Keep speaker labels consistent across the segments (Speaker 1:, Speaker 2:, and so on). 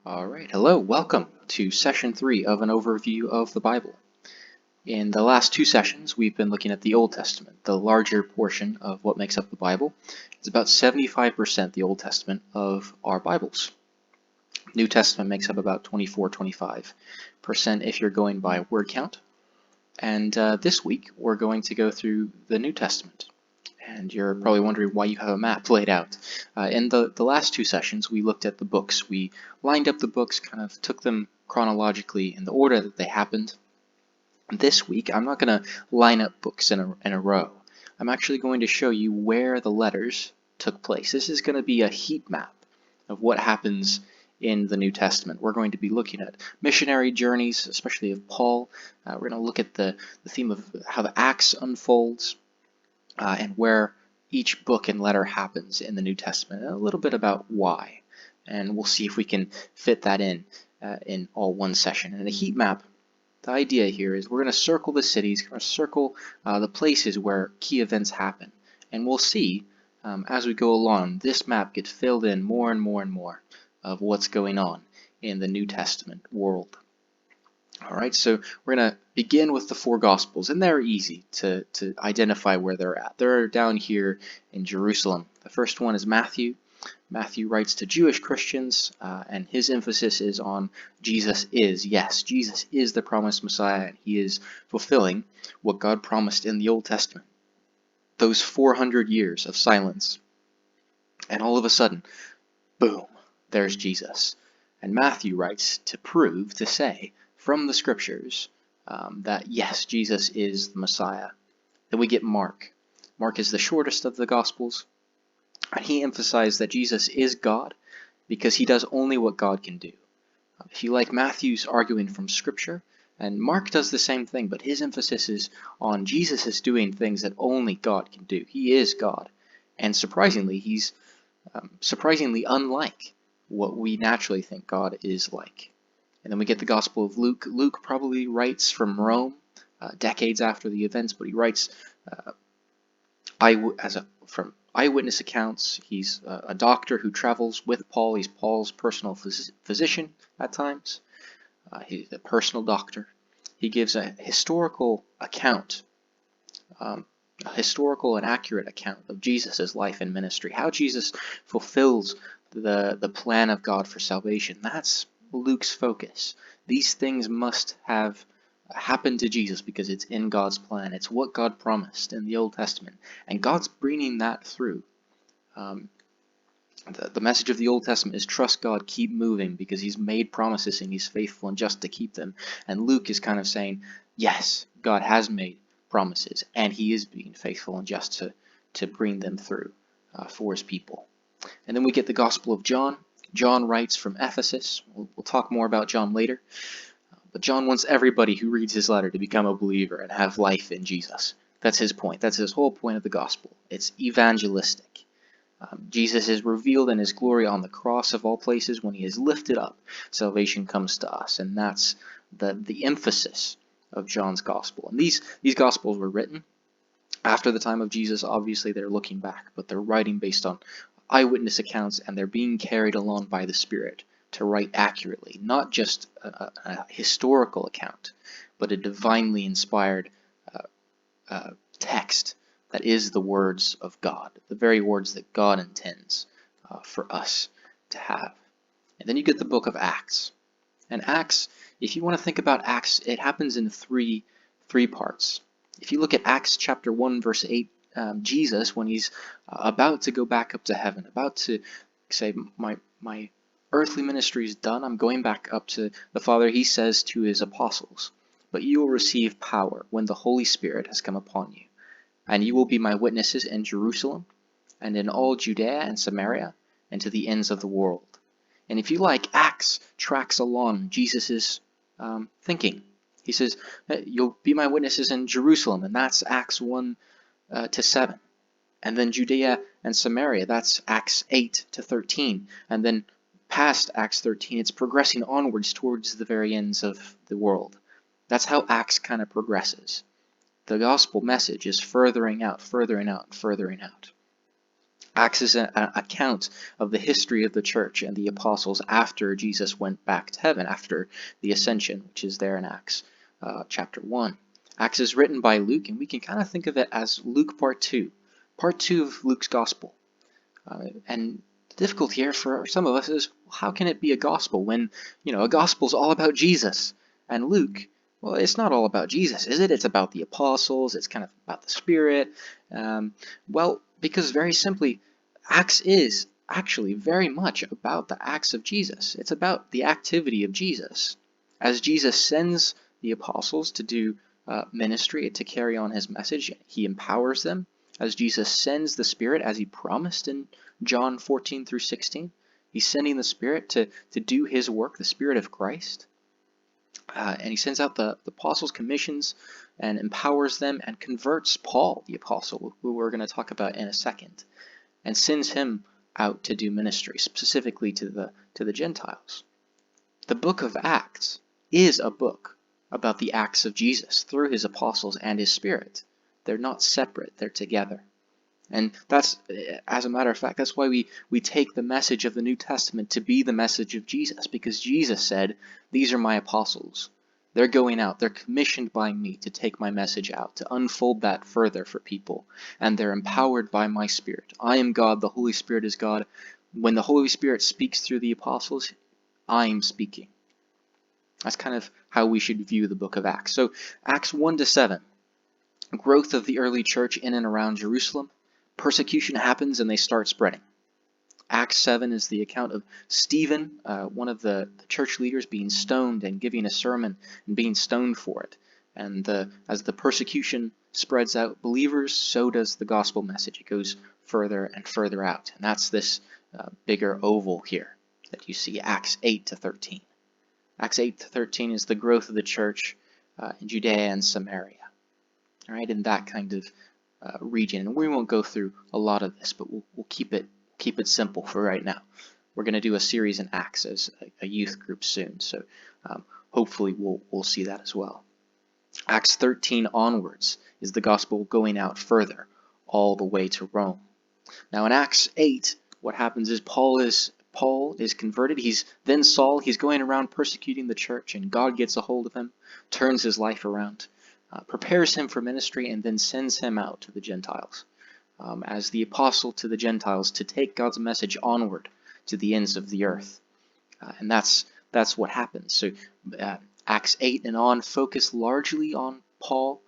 Speaker 1: All right, hello, welcome to session 3 of an overview of the Bible. In the last two sessions, we've been looking at the Old Testament, the larger portion of what makes up the Bible. It's about 75% the Old Testament of our Bibles. New Testament makes up about 24-25% if you're going by word count. And this week, we're going to go through the New Testament. And you're probably wondering why you have a map laid out. In the last two sessions, we looked at the books. We lined up the books, kind of took them chronologically in the order that they happened. This week, I'm not going to line up books in a row. I'm actually going to show you where the letters took place. This is going to be a heat map of what happens in the New Testament. We're going to be looking at missionary journeys, especially of Paul. We're going to look at the theme of how the Acts unfolds, and where each book and letter happens in the New Testament, and a little bit about why. And we'll see if we can fit that in all one session. And a heat map, the idea here is we're going to circle the cities, going to circle the places where key events happen. And we'll see as we go along, this map gets filled in more and more and more of what's going on in the New Testament world. All right, so we're going to begin with the four Gospels, and they're easy to identify where they're at. They're down here in Jerusalem. The first one is Matthew. Matthew writes to Jewish Christians, and his emphasis is on Jesus is. Yes, Jesus is the promised Messiah, and he is fulfilling what God promised in the Old Testament. Those 400 years of silence, and all of a sudden, boom, there's Jesus. And Matthew writes to prove, to say, from the scriptures, that yes, Jesus is the Messiah. Then we get Mark. Mark is the shortest of the Gospels, and he emphasized that Jesus is God because he does only what God can do. If you like, Matthew's arguing from Scripture, and Mark does the same thing, but his emphasis is on Jesus is doing things that only God can do. He is God, and surprisingly, he's surprisingly unlike what we naturally think God is like. And then we get the Gospel of Luke. Luke probably writes from Rome, decades after the events, but he writes from eyewitness accounts. He's a doctor who travels with Paul. He's Paul's personal physician at times. He's a personal doctor. He gives a historical account, a historical and accurate account of Jesus' life and ministry, how Jesus fulfills the plan of God for salvation. That's Luke's focus. These things must have happened to Jesus because it's in God's plan. It's what God promised in the Old Testament, and God's bringing that through. The message of the Old Testament is trust God, keep moving, because he's made promises and he's faithful and just to keep them. And Luke is kind of saying, yes, God has made promises and he is being faithful and just to bring them through for his people. And then we get the Gospel of John. John writes from Ephesus. We'll talk more about John later. But John wants everybody who reads his letter to become a believer and have life in Jesus. That's his point. That's his whole point of the gospel. It's evangelistic. Jesus is revealed in his glory on the cross of all places. When he is lifted up, salvation comes to us. And that's the emphasis of John's gospel. And these gospels were written after the time of Jesus. Obviously, they're looking back, but they're writing based on eyewitness accounts, and they're being carried along by the Spirit to write accurately, not just a historical account, but a divinely inspired text that is the words of God, the very words that God intends for us to have. And then you get the book of Acts. And Acts, if you want to think about Acts, it happens in three parts. If you look at Acts chapter 1, verse 8, Jesus, when he's about to go back up to heaven, about to say, my earthly ministry is done, I'm going back up to the Father, he says to his apostles, but you will receive power when the Holy Spirit has come upon you, and you will be my witnesses in Jerusalem, and in all Judea and Samaria, and to the ends of the world. And if you like, Acts tracks along Jesus' thinking. He says, you'll be my witnesses in Jerusalem, and that's Acts 1 to 7. And then Judea and Samaria, that's Acts 8 to 13. And then past Acts 13, it's progressing onwards towards the very ends of the world. That's how Acts kind of progresses. The gospel message is furthering out, furthering out, furthering out. Acts is an account of the history of the church and the apostles after Jesus went back to heaven, after the ascension, which is there in Acts chapter 1. Acts is written by Luke, and we can kind of think of it as Luke part 2 of Luke's gospel. And the difficulty here for some of us is, how can it be a gospel when, a gospel is all about Jesus? And Luke, well, it's not all about Jesus, is it? It's about the apostles, it's kind of about the Spirit. Well, because very simply, Acts is actually very much about the acts of Jesus. It's about the activity of Jesus. As Jesus sends the apostles to do ministry, to carry on his message, he empowers them. As Jesus sends the Spirit, as he promised in John 14 through 16, he's sending the Spirit to do his work, the Spirit of Christ. And he sends out the apostles' commissions and empowers them and converts Paul, the apostle, who we're going to talk about in a second, and sends him out to do ministry, specifically to the Gentiles. The book of Acts is a book about the acts of Jesus through his apostles and his Spirit. They're not separate, they're together. And that's, as a matter of fact, that's why we take the message of the New Testament to be the message of Jesus, because Jesus said, "These are my apostles. They're going out. They're commissioned by me to take my message out, to unfold that further for people. And they're empowered by my Spirit. I am God. The Holy Spirit is God. When the Holy Spirit speaks through the apostles, I'm speaking." That's kind of how we should view the book of Acts. So Acts 1 to 7, growth of the early church in and around Jerusalem. Persecution happens and they start spreading. Acts 7 is the account of Stephen, one of the church leaders, being stoned and giving a sermon and being stoned for it. And as the persecution spreads out believers, so does the gospel message. It goes further and further out. And that's this bigger oval here that you see, Acts 8 to 13. Acts 8 to 13 is the growth of the church in Judea and Samaria. All right, in that kind of region. And we won't go through a lot of this, but we'll keep it simple for right now. We're going to do a series in Acts as a youth group soon, so hopefully we'll see that as well. Acts 13 onwards is the gospel going out further, all the way to Rome. Now in Acts 8, what happens is Paul is converted. He's then Saul. He's going around persecuting the church, and God gets a hold of him, turns his life around, prepares him for ministry, and then sends him out to the Gentiles as the apostle to the Gentiles to take God's message onward to the ends of the earth. And that's what happens. So Acts 8 and on focus largely on Paul,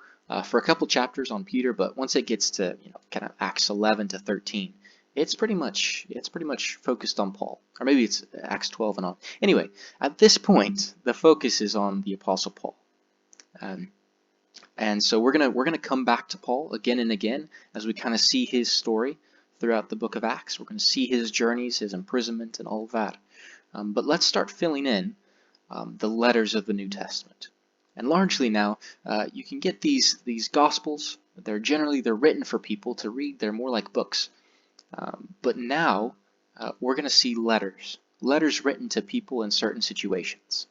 Speaker 1: for a couple chapters on Peter, but once it gets to kind of Acts 11 to 13, it's pretty much focused on Paul, or maybe it's Acts 12 and on. Anyway, at this point, the focus is on the apostle Paul. And so we're gonna come back to Paul again and again as we kind of see his story throughout the book of Acts. We're going to see his journeys, his imprisonment, and all of that. But let's start filling in the letters of the New Testament. And largely now, you can get these Gospels. They're written for people to read. They're more like books. But now we're going to see letters written to people in certain situations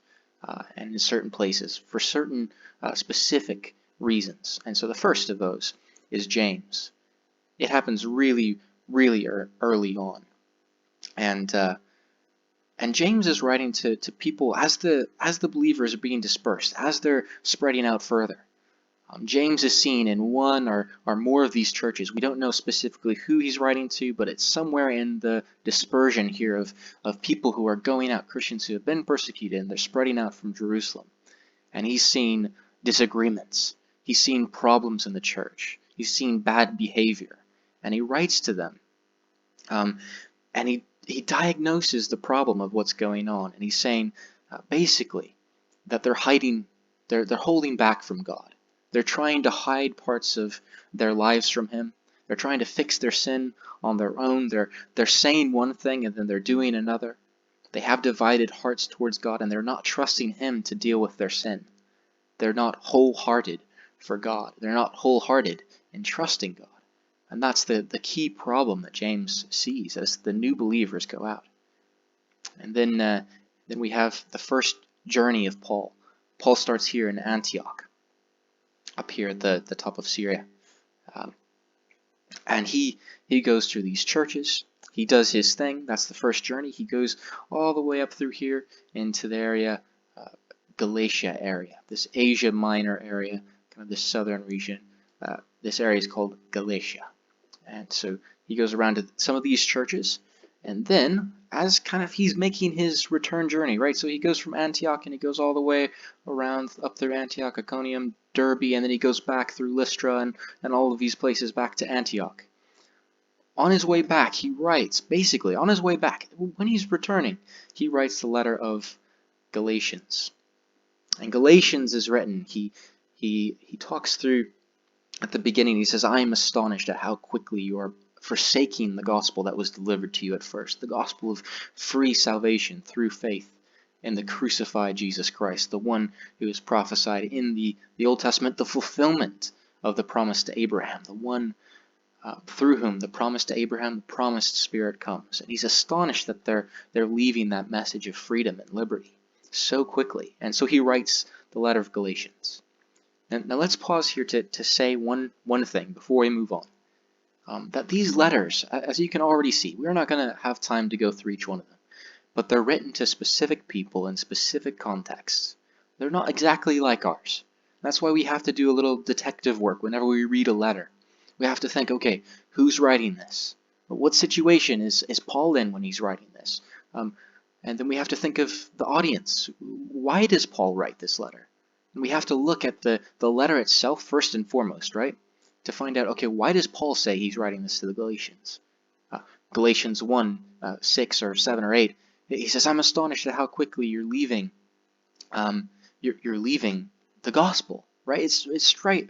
Speaker 1: and in certain places for certain specific reasons. And so the first of those is James. It happens really early on, and James is writing to people as the believers are being dispersed, as they're spreading out further. James is seen in one or more of these churches. We don't know specifically who he's writing to, but it's somewhere in the dispersion here of people who are going out, Christians who have been persecuted, and they're spreading out from Jerusalem. And he's seen disagreements. He's seen problems in the church. He's seen bad behavior. And he writes to them. And he diagnoses the problem of what's going on. And he's saying, basically, that they're holding back from God. They're trying to hide parts of their lives from him. They're trying to fix their sin on their own. They're saying one thing and then they're doing another. They have divided hearts towards God, and they're not trusting him to deal with their sin. They're not wholehearted for God. They're not wholehearted in trusting God. And that's the key problem that James sees as the new believers go out. And then we have the first journey of Paul. Paul starts here in Antioch, up here at the top of Syria. And he goes through these churches. He does his thing. That's the first journey. He goes all the way up through here into the area, Galatia area, this Asia Minor area, kind of the southern region. This area is called Galatia. And so he goes around to some of these churches, and then as kind of he's making his return journey, right? So he goes from Antioch and he goes all the way around up through Antioch, Iconium, Derbe, and then he goes back through Lystra and all of these places back to Antioch. On his way back, he writes, basically, on his way back, when he's returning, he writes the letter of Galatians. And Galatians is written, he talks through, at the beginning, he says, I am astonished at how quickly you are forsaking the gospel that was delivered to you at first, the gospel of free salvation through faith in the crucified Jesus Christ, the one who is prophesied in the Old Testament, the fulfillment of the promise to Abraham, the one through whom the promise to Abraham, the promised Spirit comes. And he's astonished that they're leaving that message of freedom and liberty so quickly. And so he writes the letter of Galatians. Now let's pause here to say one thing before we move on. That these letters, as you can already see, we're not going to have time to go through each one of them, but they're written to specific people in specific contexts. They're not exactly like ours. That's why we have to do a little detective work whenever we read a letter. We have to think, okay, who's writing this? What situation is Paul in when he's writing this? And then we have to think of the audience. Why does Paul write this letter? And we have to look at the letter itself first and foremost, right? To find out, okay, why does Paul say he's writing this to the Galatians? Galatians 1, 6 or 7 or 8, he says, I'm astonished at how quickly you're leaving you're leaving the gospel, right? It's right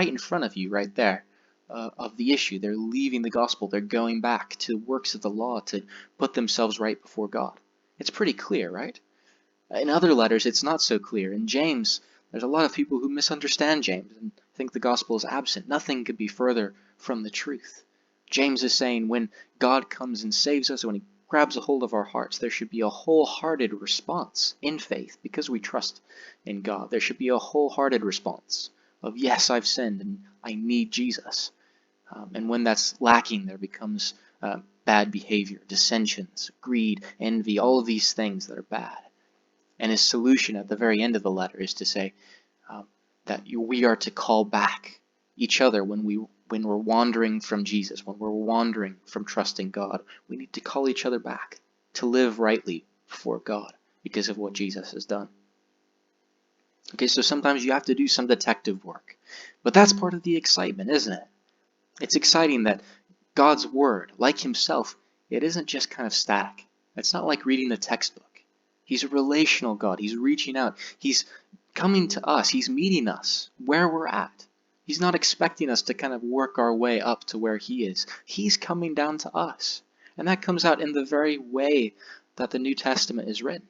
Speaker 1: in front of you, right there, of the issue. They're leaving the gospel. They're going back to works of the law to put themselves right before God. It's pretty clear, right? In other letters, it's not so clear. In James, there's a lot of people who misunderstand James and think the gospel is absent. Nothing could be further from the truth. James is saying when God comes and saves us, when he grabs a hold of our hearts, there should be a wholehearted response in faith because we trust in God. There should be a wholehearted response of, yes, I've sinned and I need Jesus. And when that's lacking, there becomes bad behavior, dissensions, greed, envy, all of these things that are bad. And his solution at the very end of the letter is to say that we are to call back each other when we're wandering from Jesus, when we're wandering from trusting God. We need to call each other back to live rightly before God because of what Jesus has done. Okay, so sometimes you have to do some detective work, but that's part of the excitement, isn't it? It's exciting that God's Word, like himself, it isn't just kind of static. It's not like reading a textbook. He's a relational God. He's reaching out. He's coming to us. He's meeting us where we're at. He's not expecting us to kind of work our way up to where he is. He's coming down to us. And that comes out in the very way that the New Testament is written.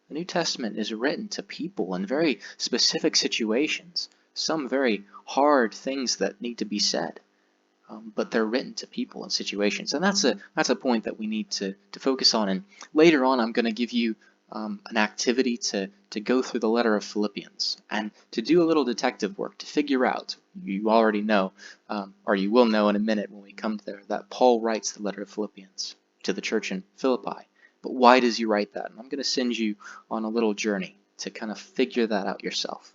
Speaker 1: The New Testament is written to people in very specific situations, some very hard things that need to be said. But they're written to people and situations. And that's a point that we need to focus on. And later on, I'm going to give you an activity to go through the letter of Philippians and to do a little detective work to figure out, you already know, or you will know in a minute when we come there, that Paul writes the letter of Philippians to the church in Philippi. But why does he write that? And I'm going to send you on a little journey to kind of figure that out yourself.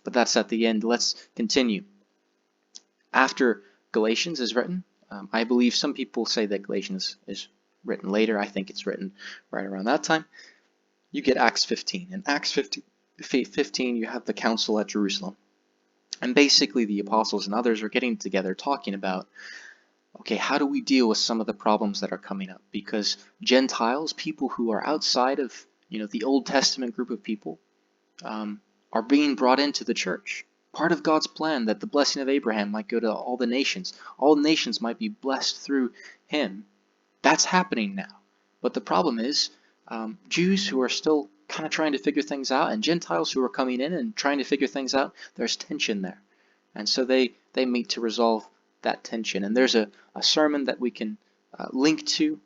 Speaker 1: But that's at the end. Let's continue. After Galatians is written, I believe some people say that Galatians is written later. I think it's written right around that time. You get Acts 15. In Acts 15, you have the council at Jerusalem. And basically the apostles and others are getting together talking about, okay, how do we deal with some of the problems that are coming up? Because Gentiles, people who are outside of the Old Testament group of people, are being brought into the church. Part of God's plan that the blessing of Abraham might go to all the nations. All nations might be blessed through him. That's happening now. But the problem is, Jews who are still kind of trying to figure things out, and Gentiles who are coming in and trying to figure things out, there's tension there. And so they meet to resolve that tension. And there's a sermon that we can link to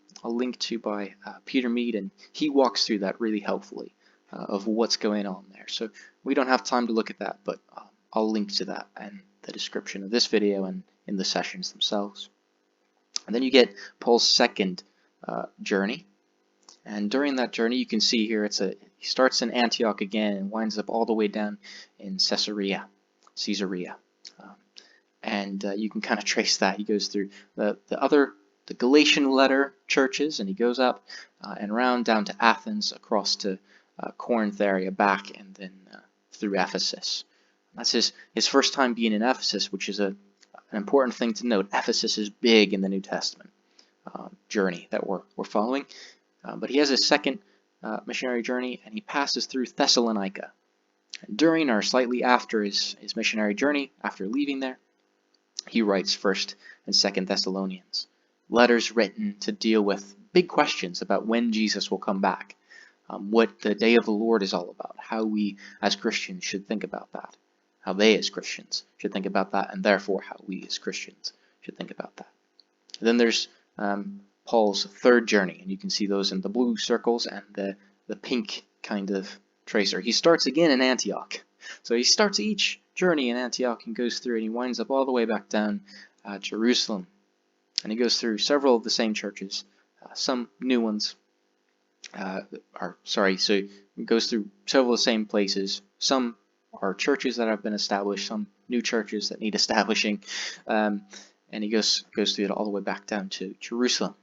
Speaker 1: by Peter Mead, and he walks through that really helpfully of what's going on there. So we don't have time to look at that, but I'll link to that and the description of this video and in the sessions themselves. And then you get Paul's second journey. And during that journey, you can see here he starts in Antioch again and winds up all the way down in Caesarea. And you can kind of trace that. He goes through the Galatian letter churches, and he goes up and around down to Athens, across to Corinth area, back, and then through Ephesus. That's his first time being in Ephesus, which is an important thing to note. Ephesus is big in the New Testament journey that we're following. But he has his second missionary journey, and he passes through Thessalonica. And during or slightly after his missionary journey, after leaving there, he writes 1st and 2nd Thessalonians, letters written to deal with big questions about when Jesus will come back, what the day of the Lord is all about, how we as Christians should think about that, how they as Christians should think about that, and therefore how we as Christians should think about that. And then there's Paul's third journey, and you can see those in the blue circles and the pink kind of tracer. He starts again in Antioch. So he starts each journey in Antioch and goes through, and he winds up all the way back down Jerusalem. And he goes through several of the same churches, some new ones. So he goes through several of the same places. Some are churches that have been established, some new churches that need establishing. And he goes through it all the way back down to Jerusalem.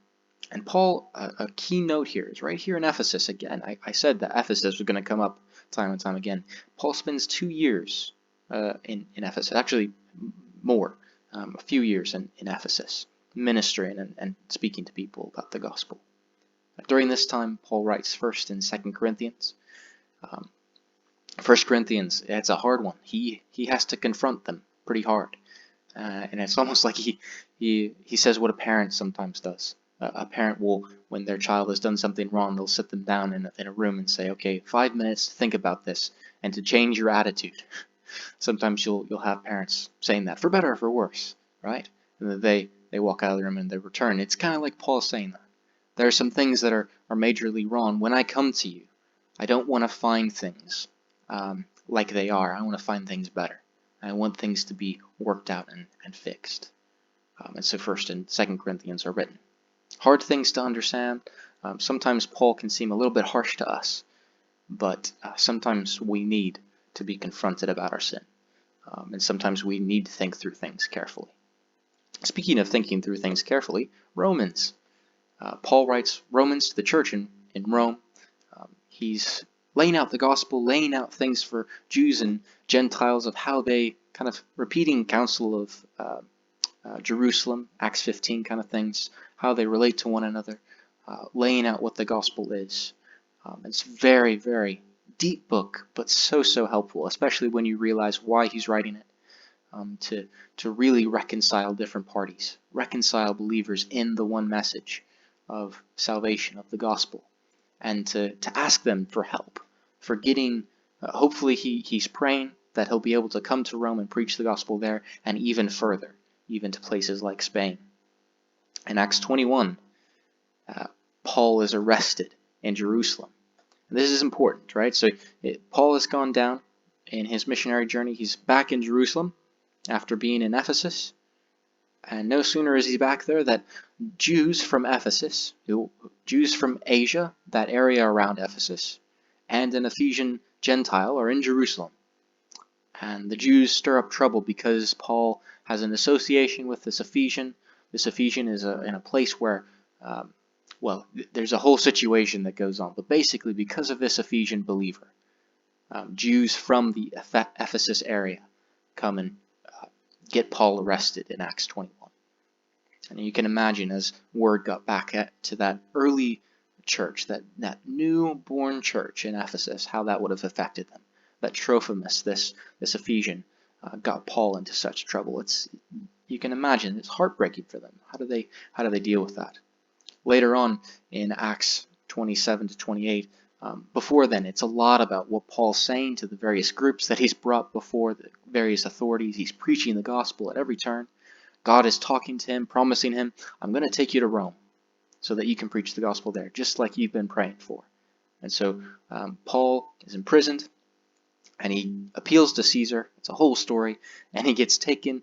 Speaker 1: And Paul, a key note here is right here in Ephesus again. I said that Ephesus was going to come up time and time again. Paul spends 2 years in Ephesus, actually more, a few years in Ephesus, ministering and speaking to people about the gospel. During this time, Paul writes 1st and 2nd Corinthians. 1 Corinthians, it's a hard one. He has to confront them pretty hard. And it's almost like he says what a parent sometimes does. A parent will, when their child has done something wrong, they'll sit them down in a room and say, okay, 5 minutes to think about this and to change your attitude. Sometimes you'll have parents saying that, for better or for worse, right? And then they walk out of the room and they return. It's kind of like Paul saying that. There are some things that are majorly wrong. When I come to you, I don't want to find things like they are. I want to find things better. I want things to be worked out and fixed. And so 1st and 2nd Corinthians are written. Hard things to understand. Sometimes Paul can seem a little bit harsh to us, but sometimes we need to be confronted about our sin. And sometimes we need to think through things carefully. Speaking of thinking through things carefully, Romans. Paul writes Romans to the church in Rome. He's laying out the gospel, laying out things for Jews and Gentiles of how they, kind of repeating Council of Jerusalem, Acts 15 kind of things, how they relate to one another, laying out what the gospel is. It's very, very deep book, but so helpful, especially when you realize why he's writing it, to really reconcile different parties, reconcile believers in the one message of salvation, of the gospel, and to ask them for help, for getting, hopefully he's praying that he'll be able to come to Rome and preach the gospel there, and even further, even to places like Spain. In Acts 21, Paul is arrested in Jerusalem. And this is important, right? So Paul has gone down in his missionary journey. He's back in Jerusalem after being in Ephesus. And no sooner is he back there that Jews from Ephesus, Jews from Asia, that area around Ephesus, and an Ephesian Gentile are in Jerusalem. And the Jews stir up trouble because Paul has an association with this Ephesian. This Ephesian is in a place where, there's a whole situation that goes on. But basically, because of this Ephesian believer, Jews from the Ephesus area come and get Paul arrested in Acts 21. And you can imagine, as word got back to that early church, that newborn church in Ephesus, how that would have affected them. That Trophimus, this Ephesian, got Paul into such trouble. You can imagine it's heartbreaking for them. How do they deal with that? Later on in Acts 27 to 28, before then, it's a lot about what Paul's saying to the various groups that he's brought before the various authorities. He's preaching the gospel at every turn. God is talking to him, promising him, I'm going to take you to Rome so that you can preach the gospel there, just like you've been praying for. And so Paul is imprisoned, and he appeals to Caesar. It's a whole story, and he gets taken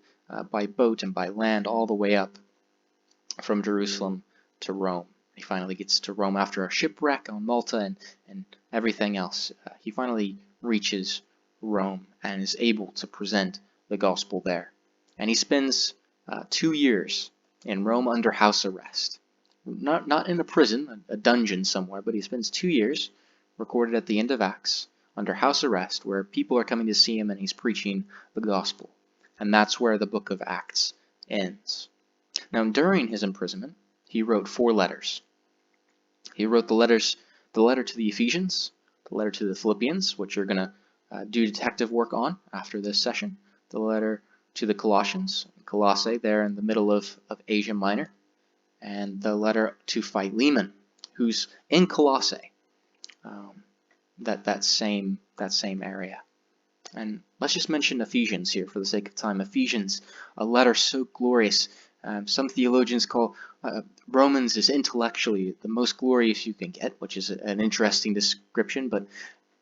Speaker 1: by boat and by land all the way up from Jerusalem to Rome. He finally gets to Rome after a shipwreck on Malta and everything else. He finally reaches Rome and is able to present the gospel there. And he spends 2 years in Rome under house arrest. Not in a prison, a dungeon somewhere, but he spends 2 years, recorded at the end of Acts, under house arrest, where people are coming to see him and he's preaching the gospel. And that's where the book of Acts ends. Now, during his imprisonment, he wrote 4 letters. He wrote the letter to the Ephesians, the letter to the Philippians, which you're going to do detective work on after this session, the letter to the Colossians, Colossae, there in the middle of Asia Minor, and the letter to Philemon, who's in Colossae, that same area. And let's just mention Ephesians here for the sake of time. Ephesians, a letter so glorious. Some theologians call Romans is intellectually the most glorious you can get, which is an interesting description, but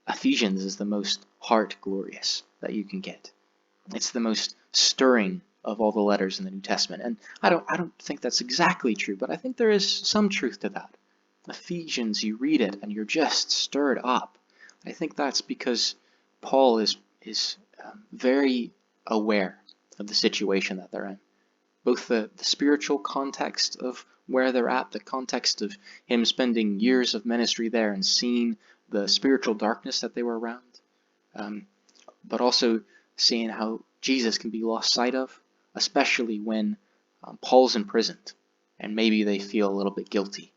Speaker 1: Ephesians is the most heart glorious that you can get. It's the most stirring of all the letters in the New Testament. And I don't think that's exactly true, but I think there is some truth to that. Ephesians, you read it and you're just stirred up. I think that's because Paul is very aware of the situation that they're in. Both the spiritual context of where they're at, the context of him spending years of ministry there and seeing the spiritual darkness that they were around, but also seeing how Jesus can be lost sight of, especially when Paul's imprisoned and maybe they feel a little bit guilty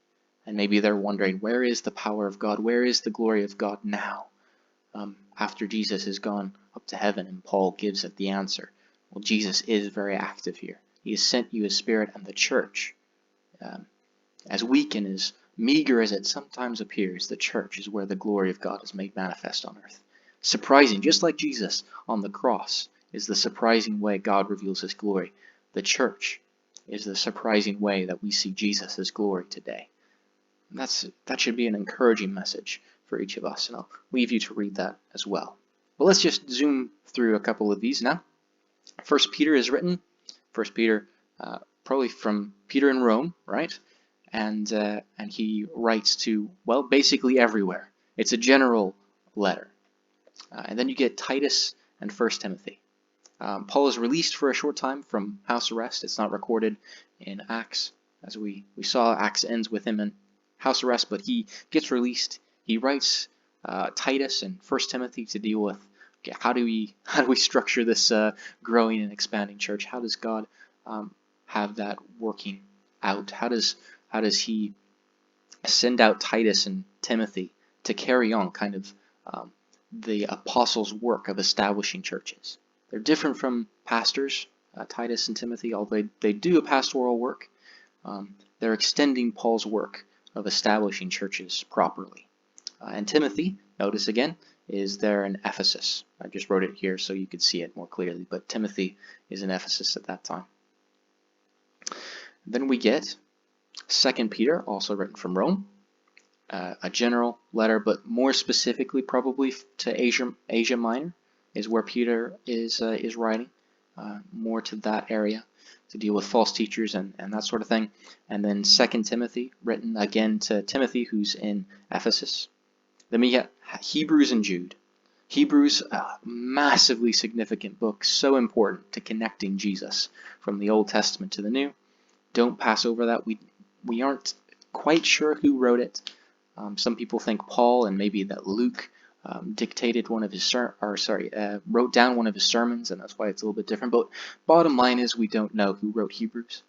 Speaker 1: and maybe they're wondering, where is the power of God? Where is the glory of God now? After Jesus has gone up to heaven and Paul gives it the answer. Well, Jesus is very active here. He has sent you his Spirit, and the church, as weak and as meager as it sometimes appears, the church is where the glory of God is made manifest on earth. Surprising, just like Jesus on the cross is the surprising way God reveals his glory. The church is the surprising way that we see Jesus' glory today. And that should be an encouraging message for each of us, and I'll leave you to read that as well. But let's just zoom through a couple of these now. 1 Peter is written. 1 Peter, probably from Peter in Rome, right? And he writes to, well, basically everywhere. It's a general letter. And then you get Titus and 1 Timothy. Paul is released for a short time from house arrest. It's not recorded in Acts. As we saw, Acts ends with him in house arrest, but he gets released. He writes Titus and 1 Timothy to deal with, okay, how do we structure this growing and expanding church? How does God have that working out? How does he send out Titus and Timothy to carry on kind of the apostles' work of establishing churches? They're different from pastors, Titus and Timothy, although they do a pastoral work. They're extending Paul's work of establishing churches properly. And Timothy, notice again, is there in Ephesus. I just wrote it here so you could see it more clearly, but Timothy is in Ephesus at that time. Then we get 2 Peter, also written from Rome, a general letter, but more specifically probably to Asia Minor is where Peter is writing, more to that area to deal with false teachers and that sort of thing. And then 2 Timothy, written again to Timothy, who's in Ephesus. Then we get Hebrews and Jude. Hebrews, a massively significant book, so important to connecting Jesus from the Old Testament to the New. Don't pass over that. We aren't quite sure who wrote it. Some people think Paul, and maybe that Luke dictated one of his wrote down one of his sermons, and that's why it's a little bit different. But bottom line is we don't know who wrote Hebrews.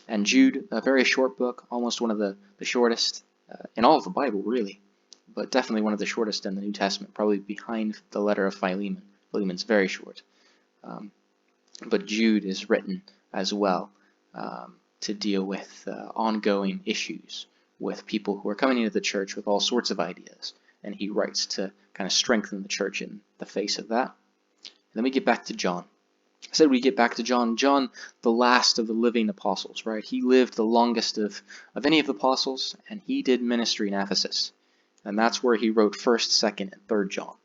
Speaker 1: And Jude, a very short book, almost one of the shortest in all of the Bible, really, but definitely one of the shortest in the New Testament, probably behind the letter of Philemon. Philemon's very short. But Jude is written as well to deal with ongoing issues with people who are coming into the church with all sorts of ideas. And he writes to kind of strengthen the church in the face of that. And then we get back to John. I said we get back to John. John, the last of the living apostles, right? He lived the longest of any of the apostles, and he did ministry in Ephesus. And that's where he wrote 1st, 2nd, and 3rd John.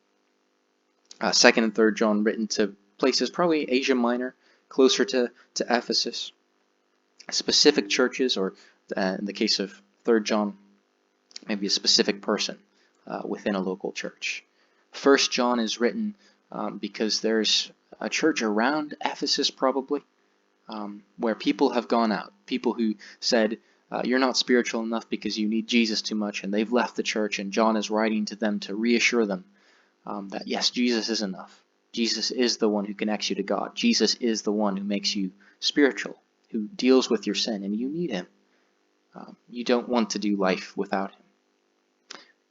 Speaker 1: 2nd and 3rd John written to places, probably Asia Minor, closer to Ephesus. specific churches, or in the case of 3rd John, maybe a specific person within a local church. 1st John is written because there's a church around Ephesus probably where people have gone out, people who said, you're not spiritual enough because you need Jesus too much, and they've left the church, and John is writing to them to reassure them that yes, Jesus is enough. Jesus is the one who connects you to God. Jesus is the one who makes you spiritual, who deals with your sin, and you need him. You don't want to do life without him.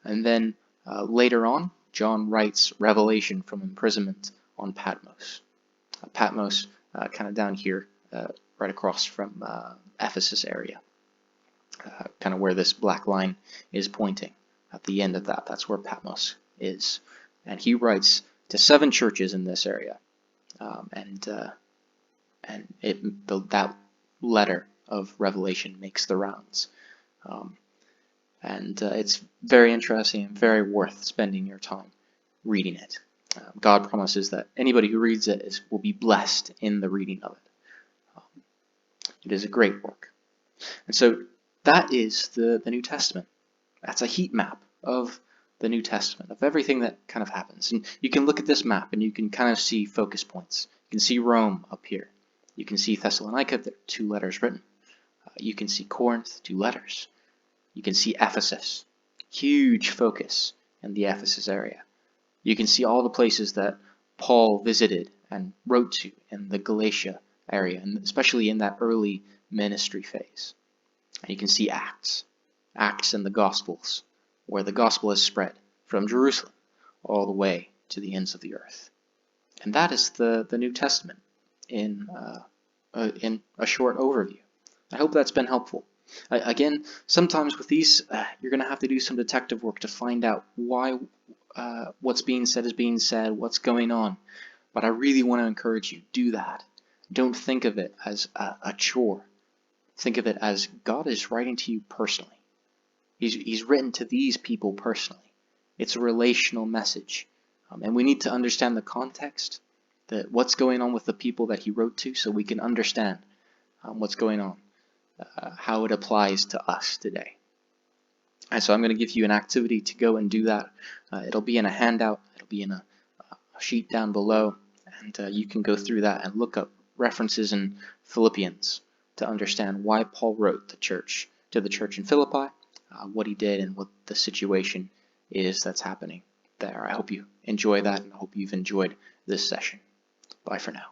Speaker 1: And then later on, John writes Revelation from imprisonment on Patmos. Patmos kind of down here, right across from Ephesus area. Kind of where this black line is pointing. At the end of that, that's where Patmos is. And he writes to 7 churches in this area. That letter of Revelation makes the rounds. It's very interesting and very worth spending your time reading it. God promises that anybody who reads it will be blessed in the reading of it. It is a great work. And so that is the New Testament. That's a heat map of the New Testament, of everything that kind of happens. And you can look at this map and you can kind of see focus points. You can see Rome up here. You can see Thessalonica, there are 2 letters written. You can see Corinth, 2 letters. You can see Ephesus, huge focus in the Ephesus area. You can see all the places that Paul visited and wrote to in the Galatia area, and especially in that early ministry phase. And you can see Acts and the Gospels, where the gospel is spread from Jerusalem all the way to the ends of the earth. And that is the New Testament in a short overview. I hope that's been helpful. Again, sometimes with these, you're going to have to do some detective work to find out why what's being said is being said, what's going on. But I really want to encourage you, do that. Don't think of it as a chore. Think of it as God is writing to you personally. He's written to these people personally. It's a relational message. And we need to understand the context, what's going on with the people that he wrote to, so we can understand what's going on, how it applies to us today. And so I'm going to give you an activity to go and do that. It'll be in a handout. It'll be in a sheet down below. And you can go through that and look up references in Philippians to understand why Paul wrote to the church in Philippi, what he did, and what the situation is that's happening there. I hope you enjoy that, and I hope you've enjoyed this session. Bye for now.